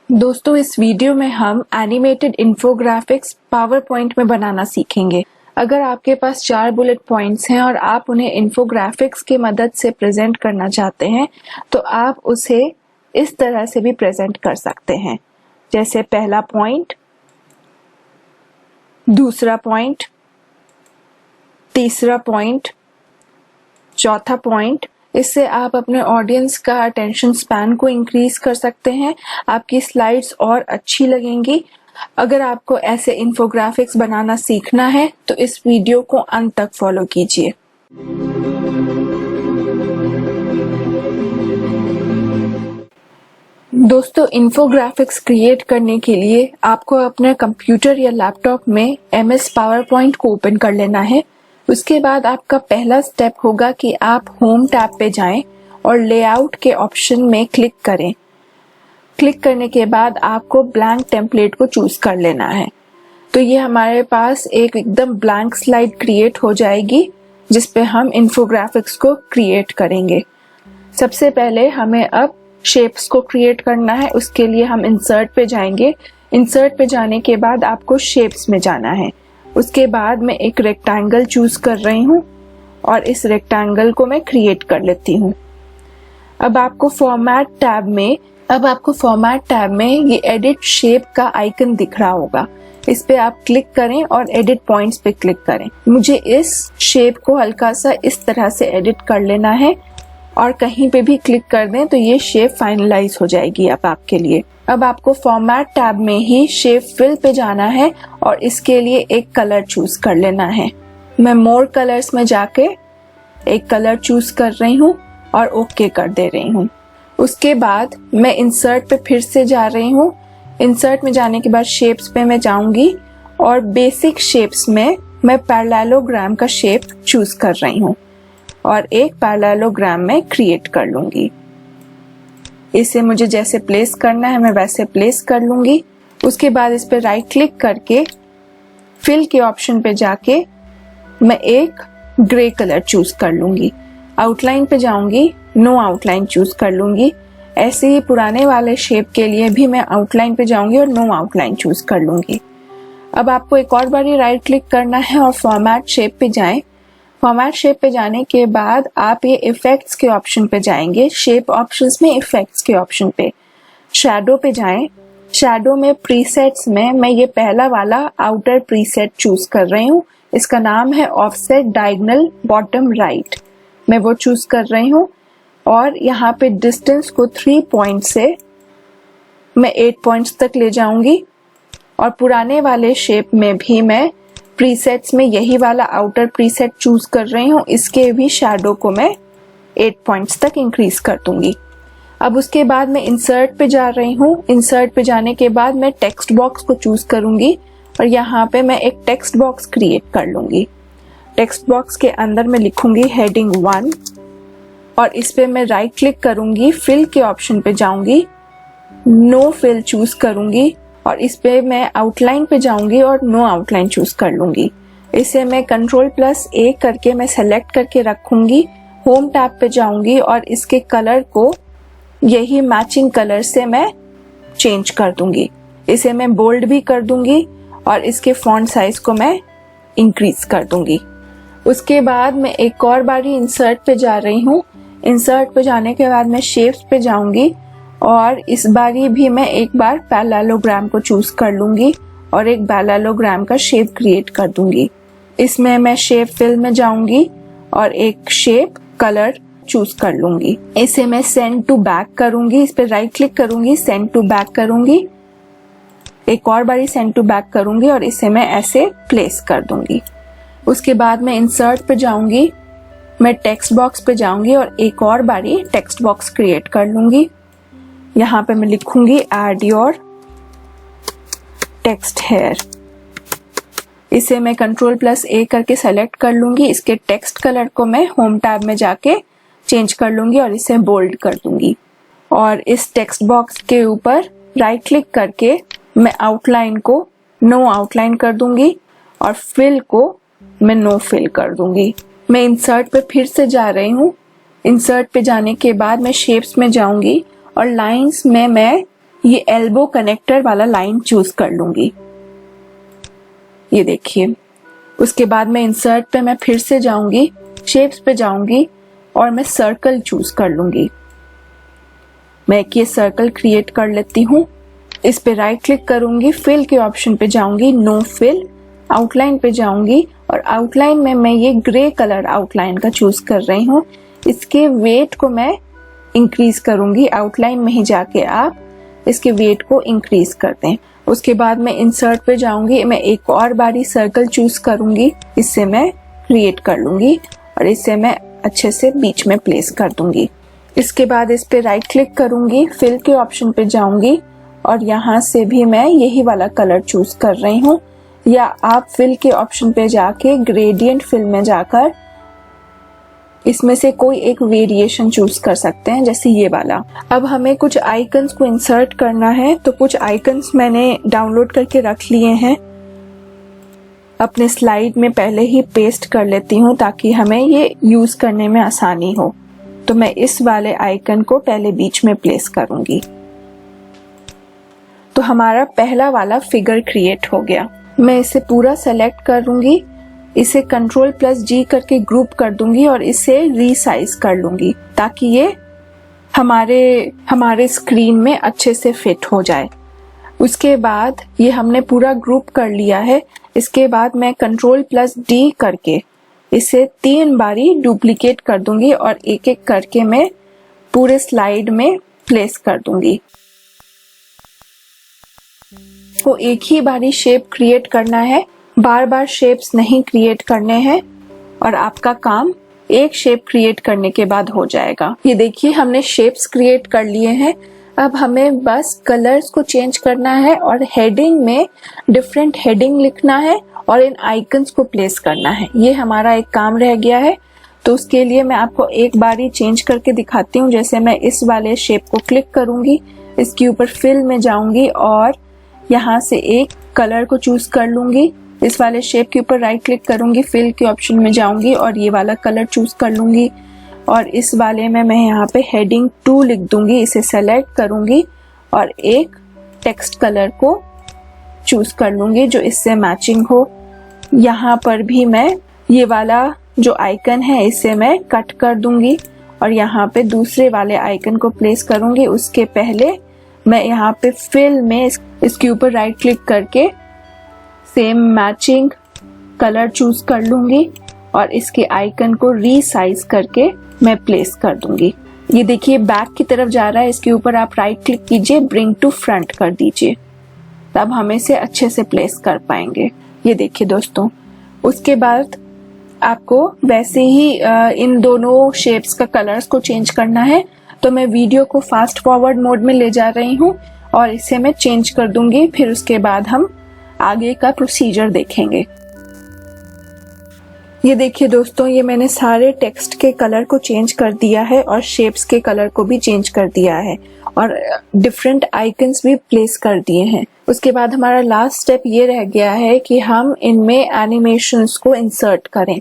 दोस्तों, इस वीडियो में हम एनिमेटेड इन्फोग्राफिक्स पावर पॉइंट में बनाना सीखेंगे। अगर आपके पास 4 बुलेट पॉइंट्स हैं और आप उन्हें इन्फोग्राफिक्स की मदद से प्रेजेंट करना चाहते हैं तो आप उसे इस तरह से भी प्रेजेंट कर सकते हैं, जैसे पहला पॉइंट, दूसरा पॉइंट, तीसरा पॉइंट, चौथा पॉइंट। इससे आप अपने ऑडियंस का अटेंशन स्पैन को इंक्रीज कर सकते हैं, आपकी स्लाइड्स और अच्छी लगेंगी। अगर आपको ऐसे इन्फोग्राफिक्स बनाना सीखना है तो इस वीडियो को अंत तक फॉलो कीजिए। दोस्तों, इन्फोग्राफिक्स क्रिएट करने के लिए आपको अपने कंप्यूटर या लैपटॉप में MS पावरपॉइंट को ओपन कर लेना है। उसके बाद आपका पहला स्टेप होगा कि आप होम टैब पे जाएं और लेआउट के ऑप्शन में क्लिक करें। क्लिक करने के बाद आपको ब्लैंक टेम्पलेट को चूज कर लेना है। तो ये हमारे पास एक एकदम ब्लैंक स्लाइड क्रिएट हो जाएगी जिस पे हम इन्फोग्राफिक्स को क्रिएट करेंगे। सबसे पहले हमें अब शेप्स को क्रिएट करना है। उसके लिए हम इंसर्ट पे जाएंगे। इंसर्ट पे जाने के बाद आपको शेप्स में जाना है। उसके बाद मैं एक रेक्टेंगल चूज कर रही हूँ और इस रेक्टेंगल को मैं क्रिएट कर लेती हूँ। अब आपको फॉर्मेट टैब में ये एडिट शेप का आइकन दिख रहा होगा। इस पे आप क्लिक करें और एडिट पॉइंट्स पे क्लिक करें। मुझे इस शेप को हल्का सा इस तरह से एडिट कर लेना है और कहीं पे भी क्लिक कर दें तो ये शेप फाइनलाइज हो जाएगी अब आपके लिए। अब आपको फॉर्मेट टैब में ही शेप फिल पे जाना है और इसके लिए एक कलर चूज कर लेना है। मैं मोर कलर्स में जाके एक कलर चूज कर रही हूँ और ओके कर दे रही हूँ। उसके बाद मैं इंसर्ट पे फिर से जा रही हूँ। इंसर्ट में जाने के बाद शेप्स पे मैं जाऊंगी और बेसिक शेप्स में मैं पैरेललोग्राम का शेप चूज कर रही हूँ और एक पैरेललोग्राम में क्रिएट कर लूंगी। इसे मुझे जैसे प्लेस करना है मैं वैसे प्लेस कर लूंगी। उसके बाद इस पे राइट क्लिक करके फिल के ऑप्शन पे जाके मैं एक ग्रे कलर चूज कर लूंगी। आउटलाइन पे जाऊंगी, नो आउटलाइन चूज कर लूंगी। ऐसे ही पुराने वाले शेप के लिए भी मैं आउटलाइन पे जाऊंगी और नो आउटलाइन चूज कर लूंगी। अब आपको एक और बारी राइट क्लिक करना है और फॉर्मेट शेप पे जाएं। फॉर्मेट शेप पे जाने के बाद आप ये इफेक्ट्स के ऑप्शन पे जाएंगे। शेप ऑप्शंस में इफेक्ट्स के ऑप्शन पे शैडो पे जाएं। शैडो में प्रीसेट्स में मैं ये पहला वाला आउटर प्रीसेट चूज कर रही हूँ। इसका नाम है ऑफसेट डायगोनल बॉटम राइट। मैं वो चूज कर रही हूँ और यहाँ पे डिस्टेंस को 3 पॉइंट से मैं 8 पॉइंट्स तक ले जाऊंगी और पुराने वाले शेप में भी मैं प्रीसेट्स में यही वाला आउटर प्रीसेट चूज कर रही हूँ। इसके भी शैडो को मैं 8 पॉइंट्स तक इंक्रीज कर दूंगी। अब उसके बाद मैं इंसर्ट पे जा रही हूँ। इंसर्ट पे जाने के बाद मैं टेक्स्ट बॉक्स को चूज करूंगी और यहाँ पे मैं एक टेक्स्ट बॉक्स क्रिएट कर लूंगी। टेक्स्ट बॉक्स के अंदर मैं लिखूंगी हेडिंग 1 और इस पे मैं राइट क्लिक करूंगी, फिल के ऑप्शन पे जाऊंगी, नो फिल चूज करूंगी और इस पे मैं आउटलाइन पे जाऊंगी और नो आउटलाइन चूज कर लूंगी। इसे मैं Ctrl+A करके मैं सेलेक्ट करके रखूंगी। होम टैब पे जाऊंगी और इसके कलर को यही मैचिंग कलर से मैं चेंज कर दूंगी। इसे मैं बोल्ड भी कर दूंगी और इसके फॉन्ट साइज को मैं इंक्रीज कर दूंगी। उसके बाद मैं एक और बारी इंसर्ट पे जा रही हूँ। इंसर्ट पे जाने के बाद मैं शेप्स पे जाऊंगी और इस बारी भी मैं एक बार पैरेललोग्राम को चूज कर लूंगी और एक पैरेललोग्राम का शेप क्रिएट कर दूंगी। इसमें मैं शेप फिल में जाऊंगी और एक शेप कलर चूज कर लूंगी। इसे मैं सेंड टू बैक करूंगी। इस पे राइट क्लिक करूंगी, सेंड टू बैक करूंगी, एक और बारी सेंड टू बैक करूंगी और इसे मैं ऐसे प्लेस कर दूंगी। उसके बाद मैं इंसर्ट पे जाऊंगी, मैं टेक्स्ट बॉक्स पे जाऊंगी और एक और बारी टेक्स्ट बॉक्स क्रिएट कर लूंगी। यहाँ पे मैं लिखूंगी एड योर टेक्स्ट हेयर। इसे मैं Ctrl+A करके सेलेक्ट कर लूंगी। इसके टेक्स्ट कलर को मैं होम टैब में जाके चेंज कर लूंगी और इसे बोल्ड कर दूंगी और इस टेक्स्ट बॉक्स के ऊपर राइट क्लिक करके मैं आउटलाइन को नो आउटलाइन कर दूंगी और फिल को मैं नो फिल कर दूंगी। मैं इंसर्ट पे फिर से जा रही हूँ। इंसर्ट पे जाने के बाद मैं शेप्स में जाऊंगी और लाइंस में मैं ये एल्बो कनेक्टर वाला लाइन चूज कर लूंगी, ये देखिए। उसके बाद मैं इंसर्ट पे मैं फिर से जाऊंगी, शेप्स पे जाऊंगी और मैं सर्कल चूज कर लूंगी। मैं एक ये सर्कल क्रिएट कर लेती हूँ। इस पे राइट क्लिक करूंगी, फिल के ऑप्शन पे जाऊंगी, नो फिल, आउटलाइन पे जाऊंगी और आउटलाइन में मैं ये ग्रे कलर आउटलाइन का चूज कर रही हूँ। इसके वेट को मैं इंक्रीज करूंगी, आउटलाइन में ही जाके आप इसके वेट को इंक्रीज कर दें। उसके बाद मैं इंसर्ट पे जाऊंगी, मैं एक और बारी सर्कल चूज करूंगी, इससे मैं क्रिएट कर लूंगी और इससे मैं अच्छे से बीच में प्लेस कर दूंगी। इसके बाद इस पे राइट क्लिक करूंगी, फिल के ऑप्शन पे जाऊंगी और यहाँ से भी मैं यही वाला कलर चूज कर रही हूँ, या आप फिल के ऑप्शन पे जाके ग्रेडियंट फिल में जाकर इसमें से कोई एक वेरिएशन चूज कर सकते हैं, जैसे ये वाला। अब हमें कुछ आइकन्स को इंसर्ट करना है, तो कुछ आइकन्स मैंने डाउनलोड करके रख लिए हैं, अपने स्लाइड में पहले ही पेस्ट कर लेती हूँ ताकि हमें ये यूज करने में आसानी हो। तो मैं इस वाले आइकन को पहले बीच में प्लेस करूंगी। तो हमारा पहला वाला फिगर क्रिएट हो गया। मैं इसे पूरा सेलेक्ट करूंगी, इसे Ctrl+G करके ग्रुप कर दूंगी और इसे रीसाइज कर लूंगी ताकि ये हमारे स्क्रीन में अच्छे से फिट हो जाए। उसके बाद ये हमने पूरा ग्रुप कर लिया है। इसके बाद मैं Ctrl+D करके इसे 3 बारी डुप्लीकेट कर दूंगी और एक एक करके मैं पूरे स्लाइड में प्लेस कर दूंगी। तो एक ही बारी शेप क्रिएट करना है, बार बार शेप्स नहीं क्रिएट करने हैं और आपका काम एक शेप क्रिएट करने के बाद हो जाएगा। ये देखिए हमने शेप्स क्रिएट कर लिए हैं। अब हमें बस कलर्स को चेंज करना है और हेडिंग में डिफरेंट हेडिंग लिखना है और इन आइकन्स को प्लेस करना है। ये हमारा एक काम रह गया है। तो उसके लिए मैं आपको एक बारी चेंज करके दिखाती हूँ। जैसे मैं इस वाले शेप को क्लिक करूंगी, इसके ऊपर फिल में जाऊंगी और यहाँ से एक कलर को चूज कर लूंगी। इस वाले शेप के ऊपर राइट क्लिक करूंगी, फिल के ऑप्शन में जाऊंगी और ये वाला कलर चूज कर लूंगी और इस वाले में मैं यहाँ पे हेडिंग 2 लिख दूंगी। इसे सेलेक्ट करूंगी और एक टेक्स्ट कलर को चूज कर लूंगी जो इससे मैचिंग हो। यहाँ पर भी मैं ये वाला जो आइकन है इसे मैं कट कर दूंगी और यहाँ पे दूसरे वाले आइकन को प्लेस करूंगी। उसके पहले मैं यहाँ पे फिल में इसके ऊपर राइट क्लिक करके सेम मैचिंग कलर चूज कर लूंगी और इसके आइकन को रीसाइज करके मैं प्लेस कर दूंगी। ये देखिए बैक की तरफ जा रहा है, इसके ऊपर आप राइट क्लिक कीजिए, ब्रिंग टू फ्रंट कर दीजिए, तब हम इसे अच्छे से प्लेस कर पाएंगे। ये देखिए दोस्तों, उसके बाद आपको वैसे ही इन दोनों शेप्स का कलर्स को चेंज करना है। तो मैं वीडियो को फास्ट फॉरवर्ड मोड में ले जा रही हूँ और इसे मैं चेंज कर दूंगी, फिर उसके बाद हम आगे का प्रोसीजर देखेंगे। ये देखिए दोस्तों, ये मैंने सारे टेक्स्ट के कलर को चेंज कर दिया है और शेप्स के कलर को भी चेंज कर दिया है और डिफरेंट आइकन्स भी प्लेस कर दिए हैं। उसके बाद हमारा लास्ट स्टेप ये रह गया है कि हम इनमें एनिमेशंस को इंसर्ट करें।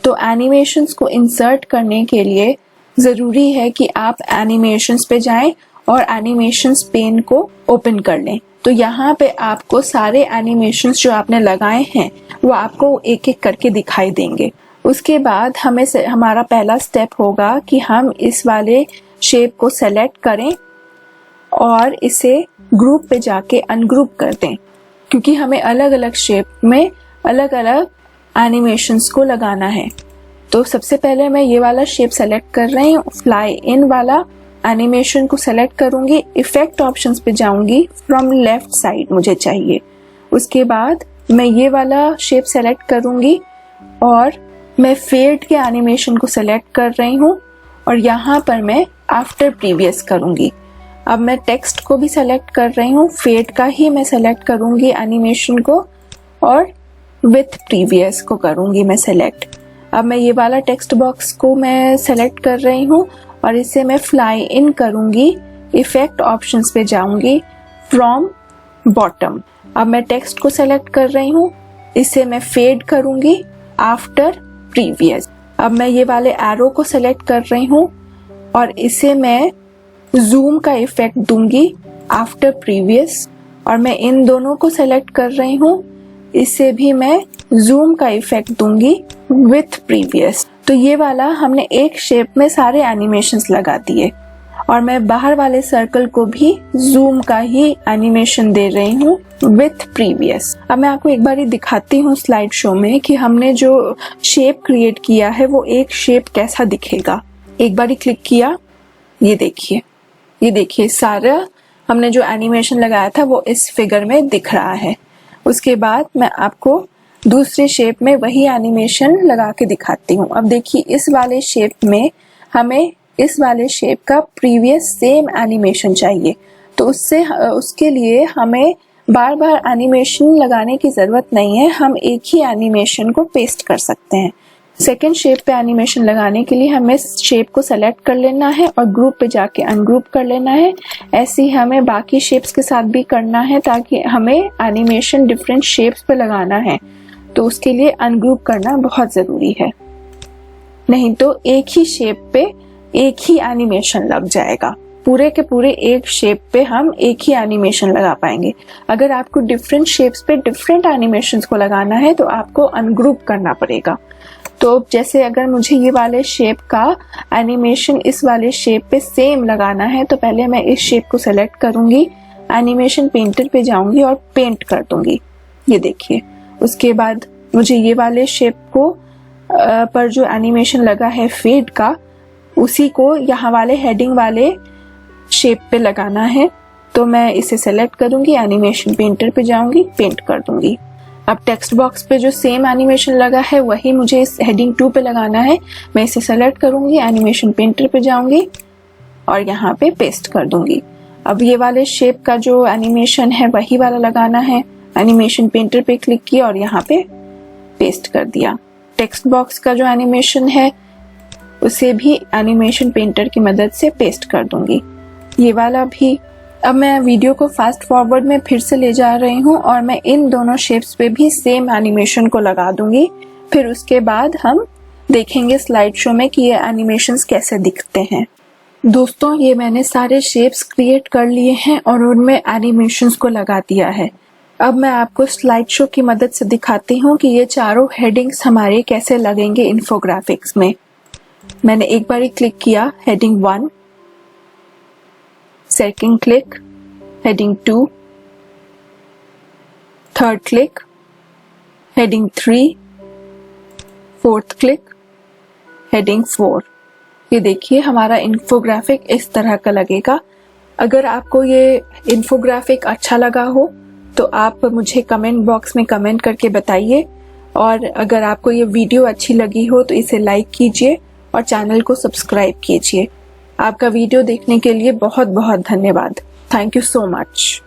तो एनिमेशंस को इंसर्ट करने के लिए जरूरी है कि आप एनिमेशंस पे जाएं और एनिमेशंस पेन को ओपन कर लें। तो यहाँ पे आपको सारे एनिमेशंस जो आपने लगाए हैं वो आपको एक एक करके दिखाई देंगे। उसके बाद हमारा पहला स्टेप होगा कि हम इस वाले शेप को सेलेक्ट करें और इसे ग्रुप पे जाके अनग्रुप कर दें, क्योंकि हमें अलग अलग शेप में अलग अलग एनिमेशंस को लगाना है। तो सबसे पहले मैं ये वाला शेप सेलेक्ट कर रही हूँ, फ्लाई इन वाला एनिमेशन को सेलेक्ट करूंगी, इफेक्ट ऑप्शंस पे जाऊंगी, फ्रॉम लेफ्ट साइड मुझे चाहिए। उसके बाद मैं ये वाला शेप सेलेक्ट करूंगी और मैं फेड के एनिमेशन को सेलेक्ट कर रही हूँ और यहाँ पर मैं आफ्टर प्रीवियस करूंगी। अब मैं टेक्स्ट को भी सेलेक्ट कर रही हूँ, फेड का ही मैं सेलेक्ट करूंगी एनिमेशन को और विथ प्रीवियस को करूंगी मैं सेलेक्ट। अब मैं ये वाला टेक्स्ट बॉक्स को मैं सेलेक्ट कर रही हूँ और इसे मैं फ्लाई इन करूंगी, इफेक्ट ऑप्शंस पे जाऊंगी, फ्रॉम बॉटम। अब मैं टेक्स्ट को सेलेक्ट कर रही हूँ, इसे मैं फेड करूंगी आफ्टर प्रीवियस। अब मैं ये वाले एरो को सेलेक्ट कर रही हूँ और इसे मैं जूम का इफेक्ट दूंगी आफ्टर प्रीवियस, और मैं इन दोनों को सेलेक्ट कर रही हूँ। इसे भी मैं जूम का इफेक्ट दूंगी विथ प्रीवियस। तो ये वाला हमने एक शेप में सारे एनिमेशंस लगा दिए, और मैं बाहर वाले सर्कल को भी जूम का ही एनिमेशन दे रही हूँ विथ प्रीवियस। अब मैं आपको एक बार दिखाती हूँ स्लाइड शो में कि हमने जो शेप क्रिएट किया है वो एक शेप कैसा दिखेगा। एक बार क्लिक किया, ये देखिए सारा हमने जो एनिमेशन लगाया था वो इस फिगर में दिख रहा है। उसके बाद मैं आपको दूसरे शेप में वही एनिमेशन लगा के दिखाती हूँ। अब देखिए इस वाले शेप में हमें इस वाले शेप का प्रीवियस सेम एनिमेशन चाहिए, तो उसके लिए हमें बार बार एनिमेशन लगाने की जरूरत नहीं है, हम एक ही एनिमेशन को पेस्ट कर सकते हैं। सेकेंड शेप पे एनिमेशन लगाने के लिए हमें शेप को सेलेक्ट कर लेना है और ग्रुप पे जाके अनग्रुप कर लेना है। ऐसे ही हमें बाकी शेप्स के साथ भी करना है, ताकि हमें एनिमेशन डिफरेंट शेप्स पे लगाना है, तो उसके लिए अनग्रुप करना बहुत जरूरी है, नहीं तो एक ही शेप पे एक ही एनिमेशन लग जाएगा। पूरे के पूरे एक शेप पे हम एक ही एनिमेशन लगा पाएंगे। अगर आपको डिफरेंट शेप्स पे डिफरेंट एनिमेशंस को लगाना है तो आपको अनग्रुप करना पड़ेगा। तो जैसे अगर मुझे ये वाले शेप का एनिमेशन इस वाले शेप पे सेम लगाना है, तो पहले मैं इस शेप को सेलेक्ट करूंगी, एनिमेशन पेंटर पे जाऊंगी और पेंट कर दूंगी। ये देखिए, उसके बाद मुझे ये वाले शेप को पर जो एनिमेशन लगा है फेड का, उसी को यहाँ वाले हेडिंग वाले शेप पे लगाना है। तो मैं इसे सेलेक्ट करूंगी, एनिमेशन पेंटर पे जाऊंगी, पेंट कर दूंगी। अब टेक्स्ट बॉक्स पे जो सेम एनिमेशन लगा है वही मुझे इस हेडिंग 2 पे लगाना है। मैं इसे सेलेक्ट करूंगी, एनिमेशन पेंटर पे जाऊंगी और यहाँ पे पेस्ट कर दूंगी। अब ये वाले शेप का जो एनिमेशन है वही वाला लगाना है। एनिमेशन पेंटर पे क्लिक किया और यहाँ पे पेस्ट कर दिया। टेक्स्ट बॉक्स का जो एनिमेशन है उसे भी एनिमेशन पेंटर की मदद से पेस्ट कर दूंगी, ये वाला भी। अब मैं वीडियो को फास्ट फॉरवर्ड में फिर से ले जा रही हूँ और मैं इन दोनों शेप्स पे भी सेम एनिमेशन को लगा दूंगी। फिर उसके बाद हम देखेंगे स्लाइड शो में कि ये एनिमेशंस कैसे दिखते हैं। दोस्तों, ये मैंने सारे शेप्स क्रिएट कर लिए हैं और उनमें एनिमेशंस को लगा दिया है। अब मैं आपको स्लाइड शो की मदद से दिखाती हूँ कि ये चारों हेडिंग्स हमारे कैसे लगेंगे इन्फोग्राफिक्स में। मैंने एक बार क्लिक किया, heading 1, second click, heading 2, third click, heading 3, fourth click, heading 4। ये देखिए हमारा इन्फोग्राफिक इस तरह का लगेगा। अगर आपको ये इन्फोग्राफिक अच्छा लगा हो तो आप मुझे कमेंट बॉक्स में कमेंट करके बताइए, और अगर आपको ये वीडियो अच्छी लगी हो तो इसे लाइक कीजिए और चैनल को सब्सक्राइब कीजिए। आपका वीडियो देखने के लिए बहुत बहुत धन्यवाद। Thank you so much.